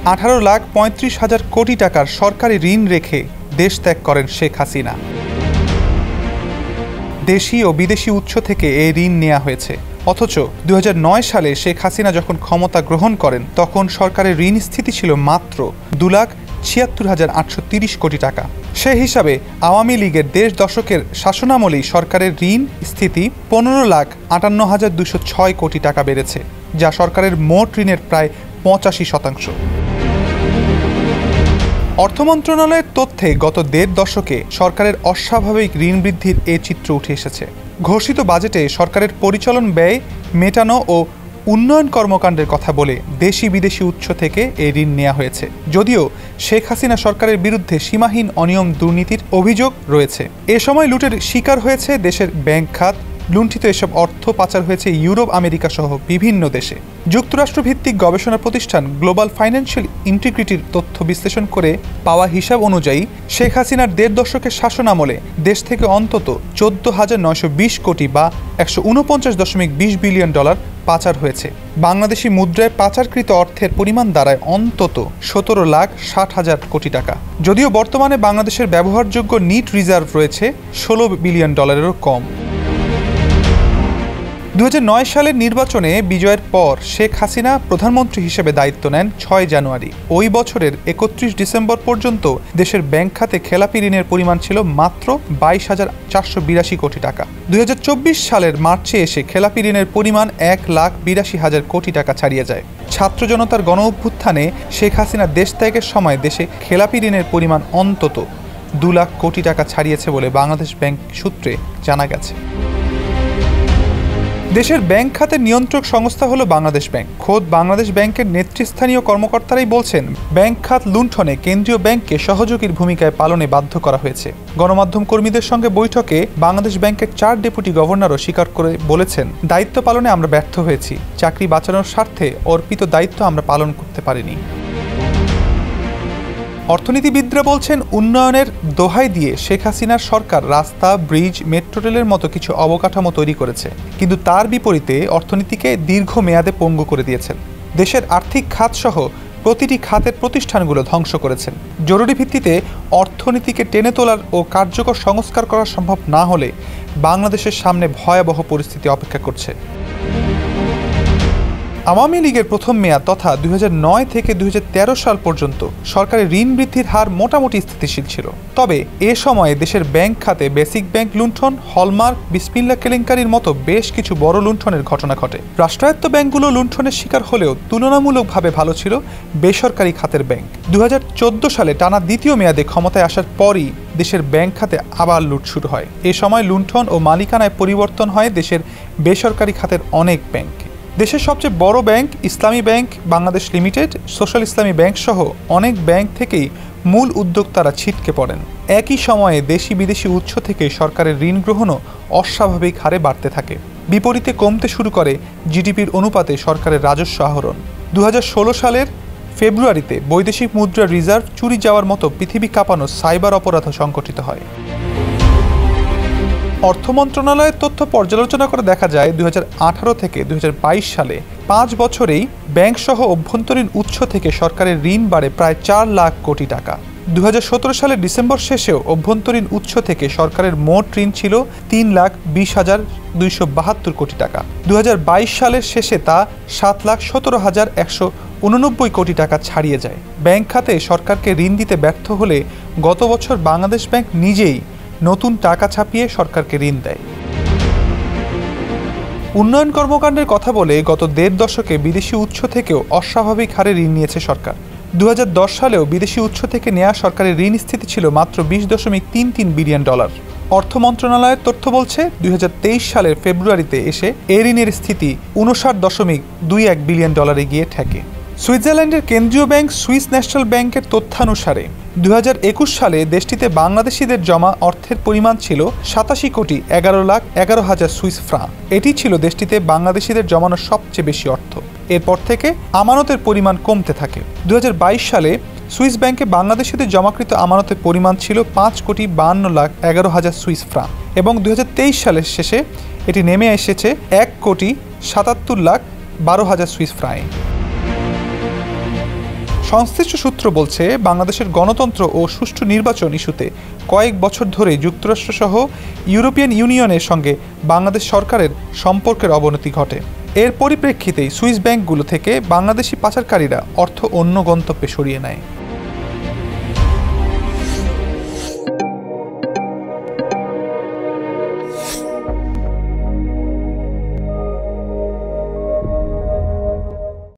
18,35,000 কোটি টাকার সরকারি ঋণ রেখে দেশ ত্যাগ করেন শেখ হাসিনা। দেশি ও বিদেশি উৎস থেকে এই ঋণ নেওয়া হয়েছে। অথচ 2009 সালে শেখ হাসিনা যখন ক্ষমতা গ্রহণ করেন তখন সরকারের ঋণ স্থিতি ছিল মাত্র 2,76,830 কোটি টাকা। সে হিসাবে আওয়ামী লীগের 10 দশকের শাসনামলেই সরকারের ঋণ স্থিতি 15,58,206 কোটি টাকা বেড়েছে, যা সরকারের মোট ঋণের প্রায় 85%। অর্থ মন্ত্রণালয়ের তথ্যে গত 1.5 দশকে সরকারের অস্বাভাবিক ঋণ বৃদ্ধির এ চিত্র উঠে এসেছে। ঘোষিত বাজেটে সরকারের পরিচালন ব্যয় মেটানো ও উন্নয়ন কর্মকাণ্ডের কথা বলে দেশি বিদেশি উৎস থেকে এই ঋণ নেওয়া হয়েছে, যদিও শেখ হাসিনা সরকারের বিরুদ্ধে সীমাহীন অনিয়ম দুর্নীতির অভিযোগ রয়েছে। এ সময় লুটের শিকার হয়েছে দেশের ব্যাংক খাত, লুণ্ঠিত এসব অর্থ পাচার হয়েছে ইউরোপ, আমেরিকা সহ বিভিন্ন দেশে। যুক্তরাষ্ট্রভিত্তিক গবেষণা প্রতিষ্ঠান গ্লোবাল ফাইন্যান্সিয়াল ইন্টিগ্রিটির তথ্য বিশ্লেষণ করে পাওয়া হিসাব অনুযায়ী শেখ হাসিনার 1.5 দশকের শাসনামলে দেশ থেকে অন্তত 14,920 কোটি বা $149.20 বিলিয়ন পাচার হয়েছে। বাংলাদেশি মুদ্রায় পাচারকৃত অর্থের পরিমাণ দাঁড়ায় অন্তত 17,60,000 কোটি টাকা। যদিও বর্তমানে বাংলাদেশের ব্যবহারযোগ্য নিট রিজার্ভ রয়েছে $16 বিলিয়ন কম। 2009 সালের নির্বাচনে বিজয়ের পর শেখ হাসিনা প্রধানমন্ত্রী হিসেবে দায়িত্ব নেন 6 জানুয়ারি। ওই বছরের 31 ডিসেম্বর পর্যন্ত দেশের ব্যাংক খাতে খেলাপি ঋণের পরিমাণ ছিল মাত্র 22,482 কোটি টাকা। 2024 সালের মার্চে এসে খেলাপি ঋণের পরিমাণ 1,82,000 কোটি টাকা ছাড়িয়ে যায়। ছাত্র জনতার গণ অভ্যুত্থানে শেখ হাসিনা দেশ ত্যাগের সময় দেশে খেলাপি ঋণের পরিমাণ অন্তত 2 লাখ কোটি টাকা ছাড়িয়েছে বলে বাংলাদেশ ব্যাংক সূত্রে জানা গেছে। দেশের ব্যাংক খাতের নিয়ন্ত্রক সংস্থা হলো বাংলাদেশ ব্যাংক। খোদ বাংলাদেশ ব্যাংকের নেতৃস্থানীয় কর্মকর্তারাই বলছেন, ব্যাংক খাত লুণ্ঠনে কেন্দ্রীয় ব্যাংককে সহযোগীর ভূমিকায় পালনে বাধ্য করা হয়েছে। গণমাধ্যম কর্মীদের সঙ্গে বৈঠকে বাংলাদেশ ব্যাংকের 4 ডেপুটি গভর্নরও স্বীকার করে বলেছেন, দায়িত্ব পালনে আমরা ব্যর্থ হয়েছি। চাকরি বাঁচানোর স্বার্থে অর্পিত দায়িত্ব আমরা পালন করতে পারিনি। অর্থনীতিবিদরা বলছেন, উন্নয়নের দোহাই দিয়ে শেখ হাসিনার সরকার রাস্তা, ব্রিজ, মেট্রো রেলের মতো কিছু অবকাঠামো তৈরি করেছে, কিন্তু তার বিপরীতে অর্থনীতিকে দীর্ঘমেয়াদে পঙ্গু করে দিয়েছেন। দেশের আর্থিক খাত সহ প্রতিটি খাতের প্রতিষ্ঠানগুলো ধ্বংস করেছেন। জরুরি ভিত্তিতে অর্থনীতিকে টেনে তোলার ও কার্যকর সংস্কার করা সম্ভব না হলে বাংলাদেশের সামনে ভয়াবহ পরিস্থিতি অপেক্ষা করছে। আওয়ামী লীগের প্রথম মেয়াদ তথা 2009 থেকে 2013 সাল পর্যন্ত সরকারের ঋণ বৃদ্ধির হার মোটামুটি স্থিতিশীল ছিল। তবে এ সময়ে দেশের ব্যাংক খাতে বেসিক ব্যাংক লুণ্ঠন, হলমার্ক, বিসমিল্লাহ কেলেঙ্কারির মতো বেশ কিছু বড় লুণ্ঠনের ঘটনা ঘটে। রাষ্ট্রায়ত্ত ব্যাংকগুলো লুণ্ঠনের শিকার হলেও তুলনামূলকভাবে ভালো ছিল বেসরকারি খাতের ব্যাংক। 2014 সালে টানা দ্বিতীয় মেয়াদে ক্ষমতায় আসার পরই দেশের ব্যাংক খাতে আবার লুট শুরু হয়। এ সময় লুণ্ঠন ও মালিকানায় পরিবর্তন হয় দেশের বেসরকারি খাতের অনেক ব্যাংক। দেশের সবচেয়ে বড় ব্যাংক ইসলামী ব্যাংক বাংলাদেশ লিমিটেড, সোশ্যাল ইসলামী ব্যাংক সহ অনেক ব্যাংক থেকেই মূল উদ্যোক্তারা ছিটকে পড়েন। একই সময়ে দেশি বিদেশি উৎস থেকে সরকারের ঋণ গ্রহণও অস্বাভাবিক হারে বাড়তে থাকে। বিপরীতে কমতে শুরু করে জিডিপির অনুপাতে সরকারের রাজস্ব আহরণ। 2016 সালের ফেব্রুয়ারিতে বৈদেশিক মুদ্রার রিজার্ভ চুরি যাওয়ার মতো পৃথিবী কাঁপানো সাইবার অপরাধ সংঘটিত হয়। অর্থ মন্ত্রণালয়ের তথ্য পর্যালোচনা করে দেখা যায় 2018 থেকে 2022 সালে 5 বছরেই ব্যাংক সহ অভ্যন্তরীণ উৎস থেকে সরকারের ঋণ বাড়ে প্রায় 4 লাখ কোটি টাকা। 2017 সালের ডিসেম্বর শেষেও অভ্যন্তরীণ উৎস থেকে সরকারের মোট ঋণ ছিল 3,20,272 কোটি টাকা। 2022 সালের শেষে তা 7,17,189 কোটি টাকা ছাড়িয়ে যায়। ব্যাংক খাতে সরকারকে ঋণ দিতে ব্যর্থ হলে গত বছর বাংলাদেশ ব্যাংক নিজেই নতুন টাকা ছাপিয়ে সরকারকে ঋণ দেয়। উন্নয়ন কর্মকাণ্ডের কথা বলে গত 1.5 দশকে বিদেশি উৎস থেকেও অস্বাভাবিক হারে ঋণ নিয়েছে সরকার। 2010 সালেও বিদেশি উৎস থেকে নেওয়া সরকারের ঋণ স্থিতি ছিল মাত্র $20.33 বিলিয়ন। অর্থ মন্ত্রণালয়ের তথ্য বলছে 2023 সালের ফেব্রুয়ারিতে এসে এই ঋণের স্থিতি $59.21 বিলিয়ন গিয়ে ঠেকে। সুইজারল্যান্ডের কেন্দ্রীয় ব্যাংক সুইস ন্যাশনাল ব্যাংকের তথ্যানুসারে 2021 সালে দেশটিতে বাংলাদেশিদের জমা অর্থের পরিমাণ ছিল 87,11,11,000 সুইস ফ্রাঙ্ক। এটি ছিল দেশটিতে বাংলাদেশিদের জমানো সবচেয়ে বেশি অর্থ। এরপর থেকে আমানতের পরিমাণ কমতে থাকে। 2022 সালে সুইস ব্যাংকে বাংলাদেশিদের জমাকৃত আমানতের পরিমাণ ছিল 5,52,11,000 সুইস ফ্রাঙ্ক এবং 2023 সালের শেষে এটি নেমে এসেছে 1,77,12,000 সুইস ফ্রাঙ্কে। সংশ্লিষ্ট সূত্র বলছে, বাংলাদেশের গণতন্ত্র ও সুষ্ঠু নির্বাচন ইস্যুতে কয়েক বছর ধরে যুক্তরাষ্ট্রসহ ইউরোপিয়ান ইউনিয়নের সঙ্গে বাংলাদেশ সরকারের সম্পর্কের অবনতি ঘটে। এর পরিপ্রেক্ষিতেই সুইস ব্যাংকগুলো থেকে বাংলাদেশি পাচারকারীরা অর্থ অন্য গন্তব্যে সরিয়ে নেয়।